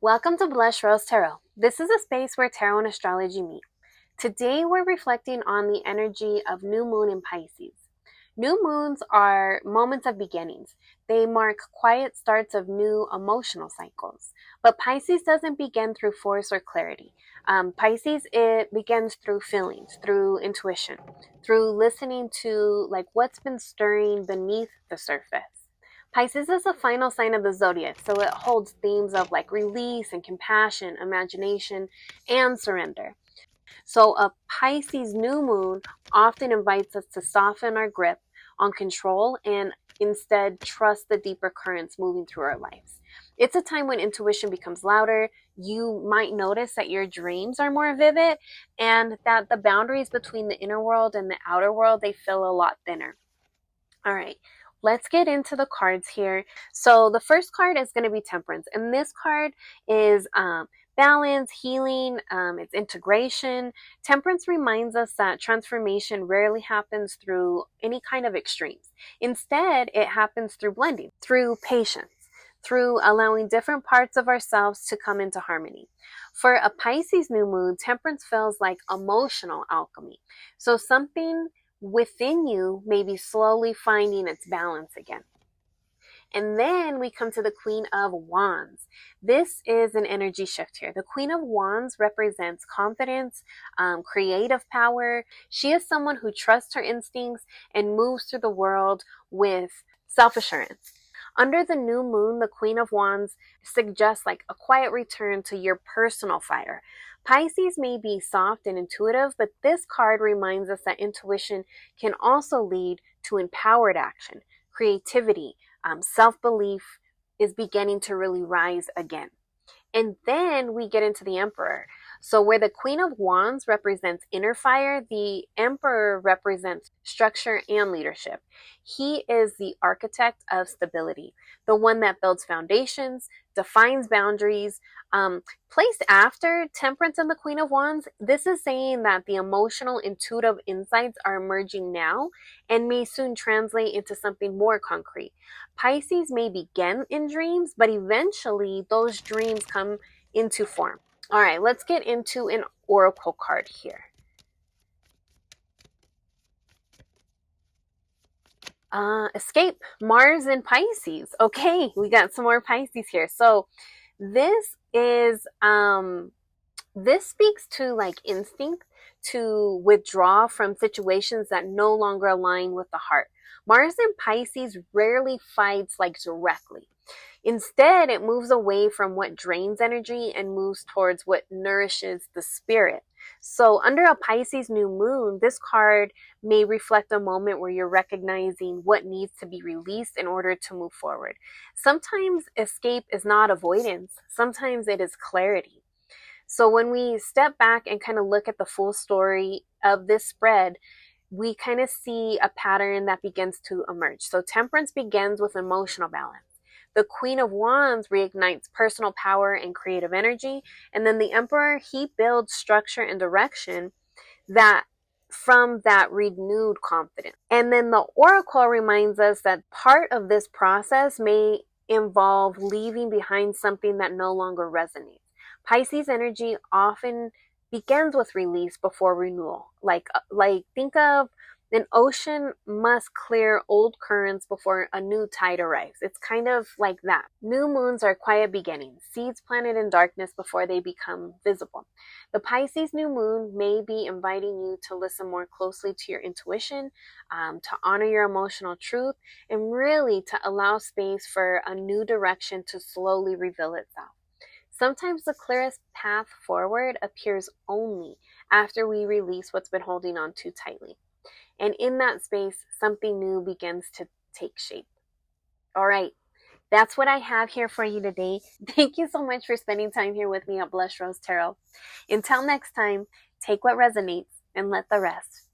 Welcome to Blush Rose Tarot. This is a space where tarot and astrology meet. Today we're reflecting on the energy of new moon in Pisces. New moons are moments of beginnings. They mark quiet starts of new emotional cycles. But Pisces doesn't begin through force or clarity. Pisces, it begins through feelings, through intuition, through listening to what's been stirring beneath the surface. Pisces is the final sign of the zodiac, so it holds themes of release and compassion, imagination, and surrender. So a Pisces new moon often invites us to soften our grip on control and instead trust the deeper currents moving through our lives. It's a time when intuition becomes louder. You might notice that your dreams are more vivid and that the boundaries between the inner world and the outer world, they feel a lot thinner. All right, let's get into the cards here. So the first card is going to be Temperance, and this card is balance, healing, it's integration. Temperance reminds us that transformation rarely happens through any kind of extremes. Instead, it happens through blending, through patience, through allowing different parts of ourselves to come into harmony. For a Pisces new moon, Temperance feels like emotional alchemy. So something within you may be slowly finding its balance again. And then we come to the Queen of Wands. This is an energy shift here. The Queen of Wands represents confidence, creative power. She is someone who trusts her instincts and moves through the world with self-assurance. Under the new moon, the Queen of Wands suggests a quiet return to your personal fire. Pisces may be soft and intuitive, but this card reminds us that intuition can also lead to empowered action. Creativity, self-belief is beginning to really rise again. And then we get into the Emperor. So where the Queen of Wands represents inner fire, the Emperor represents structure and leadership. He is the architect of stability, the one that builds foundations, defines boundaries. Placed after Temperance and the Queen of Wands, this is saying that the emotional, intuitive insights are emerging now and may soon translate into something more concrete. Pisces may begin in dreams, but eventually those dreams come into form. All right, let's get into an oracle card here. Escape, Mars and Pisces. Okay, we got some more Pisces here. So this is this speaks to instinct to withdraw from situations that no longer align with the heart. Mars in Pisces rarely fights directly. Instead, it moves away from what drains energy and moves towards what nourishes the spirit. So under a Pisces new moon, this card may reflect a moment where you're recognizing what needs to be released in order to move forward. Sometimes escape is not avoidance. Sometimes it is clarity. So when we step back and kind of look at the full story of this spread, we kind of see a pattern that begins to emerge. So Temperance begins with emotional balance. The Queen of Wands reignites personal power and creative energy. And then the Emperor, he builds structure and direction from that renewed confidence. And then the Oracle reminds us that part of this process may involve leaving behind something that no longer resonates. Pisces energy often begins with release before renewal. Think of an ocean must clear old currents before a new tide arrives. It's kind of like that. New moons are quiet beginnings, seeds planted in darkness before they become visible. The Pisces new moon may be inviting you to listen more closely to your intuition, to honor your emotional truth, and really to allow space for a new direction to slowly reveal itself. Sometimes the clearest path forward appears only after we release what's been holding on too tightly. And in that space, something new begins to take shape. All right, that's what I have here for you today. Thank you so much for spending time here with me at Blush Rose Tarot. Until next time, take what resonates and let the rest